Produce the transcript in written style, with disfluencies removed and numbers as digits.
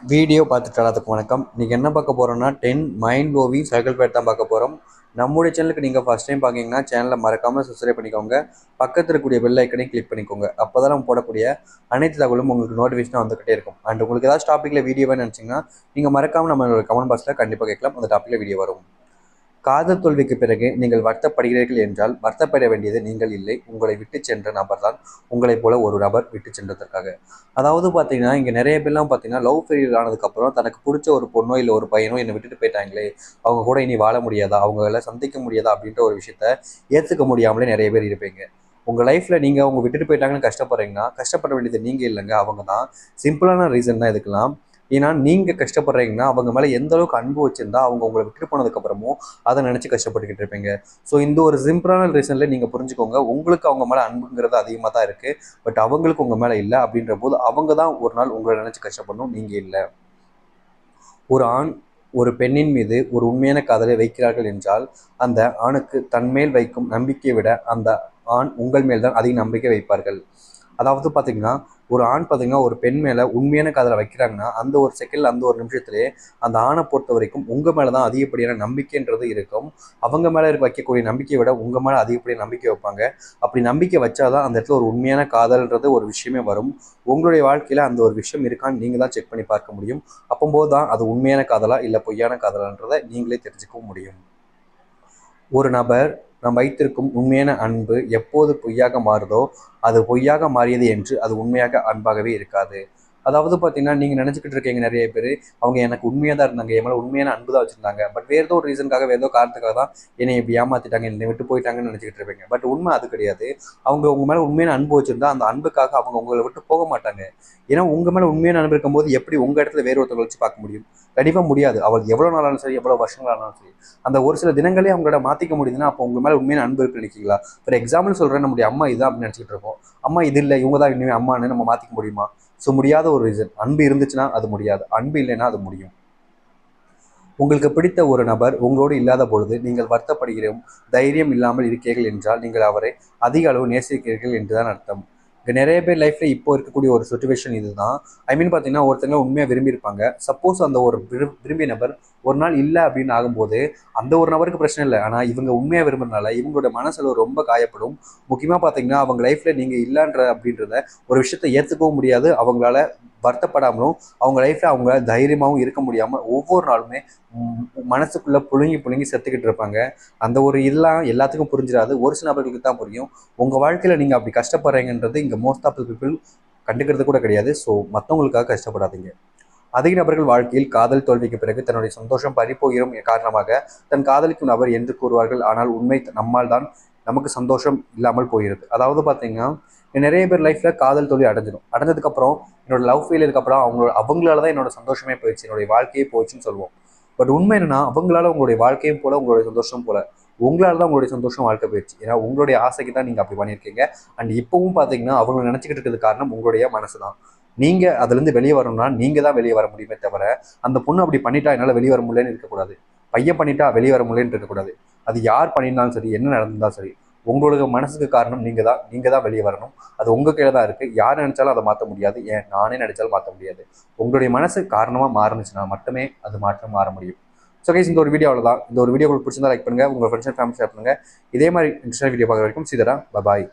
Video பார்த்துட்டு வணக்கம். இன்றைக்கி என்ன பார்க்க போகிறோம்னா 10 மைண்ட் ப்ளோவிங் சைக்கிள் பேட் தான் பார்க்க போகிறோம். நம்முடைய சேனலுக்கு நீங்கள் ஃபஸ்ட் டைம் பார்க்கிங்கன்னா சேனலை மறக்காமல் சப்ஸ்கிரைப் பண்ணிக்கோங்க. பக்கத்தில் இருக்கக்கூடிய பெல் ஐக்கனையும் கிளிக் பண்ணிக்கோங்க. அப்போ தான் நம்ம போடக்கூடிய அனைத்து தகவலும் உங்களுக்கு நோட்டிஃபிகேஷனாக வந்துகிட்டே இருக்கும். அண்ட் உங்களுக்கு ஏதாவது டாப்பிக்கில் வீடியோ வேணும்னு நினச்சிங்கன்னா நீங்கள் மறக்காமல் நம்மளோட கமெண்ட் பாக்ஸில் கண்டிப்பாக கேட்கலாம். அந்த டாப்பிக்கில் வீடியோ வரும். காதல் தோல்விக்கு பிறகு நீங்கள் வருத்தப்படுகிறீர்கள் என்றால் வருத்தப்பட வேண்டியது நீங்கள் இல்லை, உங்களை விட்டு சென்ற நபர் தான். உங்களைப் போல ஒரு நபர் விட்டு சென்றதற்காக. அதாவது பார்த்தீங்கன்னா இங்கே நிறைய பேர்லாம் பார்த்தீங்கன்னா லவ் ஃபெயிலியர் ஆனதுக்கப்புறம் தனக்கு பிடிச்ச ஒரு பொண்ணோ இல்லை ஒரு பையனோ என்னை விட்டுட்டு போயிட்டாங்களே, அவங்க கூட இனி வாழ முடியாதா, அவங்கள சந்திக்க முடியாதா அப்படின்ற ஒரு விஷயத்த ஏற்றுக்க முடியாமலே நிறைய பேர் இருப்பீங்க. உங்கள் லைஃப்பில் நீங்கள் அவங்க விட்டுட்டு போயிட்டாங்கன்னு கஷ்டப்படுறீங்கன்னா கஷ்டப்பட வேண்டியது நீங்கள் இல்லைங்க, அவங்க தான். சிம்பிளான ரீசன் தான் இதுக்கெல்லாம். ஏன்னா நீங்கள் கஷ்டப்படுறீங்கன்னா அவங்க மேலே எந்த அளவுக்கு அன்பு வச்சிருந்தா அவங்க உங்களை விட்டு போனதுக்கப்புறமும் அதை நினச்சி கஷ்டப்பட்டுக்கிட்டு இருப்பீங்க. ஸோ இந்த ஒரு சிம்பிளான ரீசனில் நீங்கள் புரிஞ்சுக்கோங்க, உங்களுக்கு அவங்க மேலே அன்புங்கிறது அதிகமாக தான் இருக்குது. பட் அவங்களுக்கு உங்கள் மேலே இல்லை அப்படின்ற போது அவங்க தான் ஒரு நாள் உங்களை நினச்சி கஷ்டப்படணும், நீங்கள் இல்லை. ஒரு ஆண் ஒரு பெண்ணின் மீது ஒரு உண்மையான காதலை வைக்கிறார்கள் என்றால் அந்த ஆணுக்கு தன்மேல் வைக்கும் நம்பிக்கையை விட அந்த ஆண் உங்கள் மேல் தான் அதிக நம்பிக்கை வைப்பார்கள். அதாவது பார்த்தீங்கன்னா ஒரு ஆண் பார்த்தீங்கன்னா ஒரு பெண் மேலே உண்மையான காதலை வைக்கிறாங்கன்னா அந்த ஒரு செகண்டில் அந்த ஒரு நிமிஷத்துலேயே அந்த ஆணை பொறுத்த வரைக்கும் உங்கள் மேலே தான் அதிகப்படியான நம்பிக்கைன்றது இருக்கும். அவங்க மேலே வைக்கக்கூடிய நம்பிக்கையை விட உங்கள் மேலே அதிகப்படியான நம்பிக்கை வைப்பாங்க. அப்படி நம்பிக்கை வச்சாதான் அந்த இடத்துல ஒரு உண்மையான காதல்ன்றது ஒரு விஷயமே வரும். உங்களுடைய வாழ்க்கையில் அந்த ஒரு விஷயம் இருக்கான்னு நீங்கள் தான் செக் பண்ணி பார்க்க முடியும். அப்போது தான் அது உண்மையான காதலா இல்லை பொய்யான காதலான்றதை நீங்களே தெரிஞ்சுக்கவும் முடியும். ஒரு நபர் நாம் வைத்திருக்கும் உண்மையான அன்பு எப்போது பொய்யாக மாறுதோ அது பொய்யாக மாறியது என்று அது உண்மையாக அன்பாகவே இருக்காது. அதாவது பார்த்தீங்கன்னா நீங்கள் நினச்சிக்கிட்டு இருக்கீங்க நிறைய பேர் அவங்க எனக்கு உண்மையாக தான் இருந்தாங்க, என் மேலே உண்மையான அன்பு தான் வச்சுருந்தாங்க, பட் வேறு ஏதோ ஒரு ரீசனுக்காக வேறு ஏதோ காரணத்துக்காக தான் என்னை இப்படி ஏமாற்றிட்டாங்க, என்னை விட்டு போயிட்டாங்கன்னு நினச்சிக்கிட்டு இருப்பீங்க. பட் உண்மை அது கிடையாது. அவங்க உங்கள் மேலே உண்மையான அன்பு வச்சுருந்தா அந்த அன்புக்காக அவங்க உங்களை விட்டு போக மாட்டாங்க. ஏன்னா உங்கள் மேலே உண்மையான அன்பு இருக்கும்போது எப்படி உங்கள் இடத்துல வேறு ஒருத்தவங்களை வச்சு பார்க்க முடியும்? கண்டிப்பாக முடியாது. அவள் எவ்வளோ நாளாலும் சரி, எவ்வளோ வருஷங்கள் ஆனாலும் சரி, அந்த ஒரு சில தினங்களே அவங்களோட மாற்றிக்க முடியுதுன்னா அப்போ உங்கள் மேலே உண்மையான அன்பு இருக்குன்னு நினைக்கிறீங்களா? ஃபார் எக்ஸாம்பிள் சொல்கிறேன், நம்முடைய அம்மா இதுதான் அப்படின்னு நினச்சிட்டு இருக்கோம். அம்மா இது இல்லை, இவங்க தான் இனிமேல் அம்மான்னு நம்ம மாற்றிக்க முடியுமா? ஸோ முடியாத ஒரு ரீசன். அன்பு இருந்துச்சுன்னா அது முடியாது, அன்பு இல்லைன்னா அது முடியும். உங்களுக்கு பிடித்த ஒரு நபர் உங்களோடு இல்லாத பொழுது நீங்கள் வருத்தப்படுகிறோம், தைரியம் இல்லாமல் இருக்கிறீர்கள் என்றால் நீங்கள் அவரை அதிக அளவு நேசிக்கிறீர்கள் என்றுதான் அர்த்தம். இங்கே நிறைய பேர் லைஃப்பில் இப்போ இருக்கக்கூடிய ஒரு சுச்சுவேஷன் இதுதான். பார்த்தீங்கன்னா ஒருத்தங்க உண்மையாக விரும்பியிருப்பாங்க. சப்போஸ் அந்த ஒரு விரும்பிய நபர் ஒரு நாள் இல்லை அப்படின்னு ஆகும்போது அந்த ஒரு நபருக்கு பிரச்சனை இல்லை, ஆனால் இவங்க உண்மையாக விரும்புறதுனால இவங்களோட மனசில் ரொம்ப காயப்படும். முக்கியமாக பார்த்தீங்கன்னா அவங்க லைஃப்பில் நீங்கள் இல்லைன்ற அப்படின்றத ஒரு விஷயத்தை ஏற்றுக்கவும் முடியாது. அவங்களால வருத்தப்படாமலும் அவங்க லைஃப்பில் அவங்க தைரியமாகவும் இருக்க முடியாமல் ஒவ்வொரு நாளுமே மனசுக்குள்ளே புழுங்கி புழுங்கி செத்துக்கிட்டு இருப்பாங்க. அந்த ஒரு இதெல்லாம் எல்லாத்துக்கும் புரிஞ்சிடாது, ஒரு சில நபர்களுக்கு தான் புரியும். உங்கள் வாழ்க்கையில் நீங்கள் அப்படி கஷ்டப்படுறீங்கன்றது இங்கே மோஸ்ட் ஆஃப் த பீப்புள் கண்டுக்கிறது கூட கிடையாது. ஸோ மற்றவங்களுக்காக கஷ்டப்படாதீங்க. அதிக நபர்கள் வாழ்க்கையில் காதல் தோல்விக்கு பிறகு தன்னுடைய சந்தோஷம் பறிப்போகிறோம் காரணமாக தன் காதலிக்கும் நபர் என்று கூறுவார்கள். ஆனால் உண்மை நம்மால் தான் நமக்கு சந்தோஷம் இல்லாமல் போகிறது. அதாவது பார்த்தீங்கன்னா நிறைய பேர் லைஃப்பில் காதல் தோல்வி அடைஞ்சதுக்கப்புறம் என்னோட லவ் ஃபெயிலியருக்கு அப்புறம் அவங்களால தான் என்னோட சந்தோஷமே போயிடுச்சு, என்னுடைய வாழ்க்கையே போச்சுன்னு சொல்லுவோம். பட் உண்மை என்னன்னா அவங்களால உங்களுடைய வாழ்க்கையும் போல உங்களுடைய சந்தோஷம் போல உங்களால தான் உங்களுடைய சந்தோஷம் வாழ்க்கை போயிடுச்சு. ஏன்னா உங்களுடைய ஆசைக்கு தான் நீங்கள் அப்படி பண்ணியிருக்கீங்க. அண்ட் இப்பவும் பார்த்தீங்கன்னா அவங்க நினச்சிக்கிட்டு இருக்கிறது காரணம் உங்களுடைய மனசு தான். நீங்கள் அதுலேருந்து வெளியே வரணும்னா நீங்கள் தான் வெளியே வர முடியுமே தவிர அந்த பொண்ணு அப்படி பண்ணிட்டா என்னால் வெளியே வர முடியலன்னு இருக்கக்கூடாது, பையன் பண்ணிட்டா வெளியே வர முடியலன்னு இருக்கக்கூடாது. அது யார் பண்ணியிருந்தாலும் சரி, என்ன நடந்தாலும் சரி, உங்களோட மனசுக்கு காரணம் நீங்கள் தான் வெளியே வரணும். அது உங்கள் கையில் தான் இருக்குது. யார் நினச்சாலும் அதை மாற்ற முடியாது, ஏன் நானே நினச்சாலும் மாற்ற முடியாது. உங்களுடைய மனசு காரணமாக மாறுனுச்சுன்னா மட்டுமே அது மாற்றம் மாற முடியும். ஸோ கைஸ், இந்த ஒரு வீடியோ அவ்வளோதான். இந்த ஒரு வீடியோ உங்களுக்கு பிடிச்சிருந்தா லைக் பண்ணுங்கள், உங்கள் ஃப்ரெண்ட்ஸ் அண்ட் ஃபேமிலி ஷேர் பண்ணுங்கள். இதே மாதிரி இன்ட்ரெஸ்டான வீடியோ பார்க்குற வரைக்கும் சீதரா, பாய்.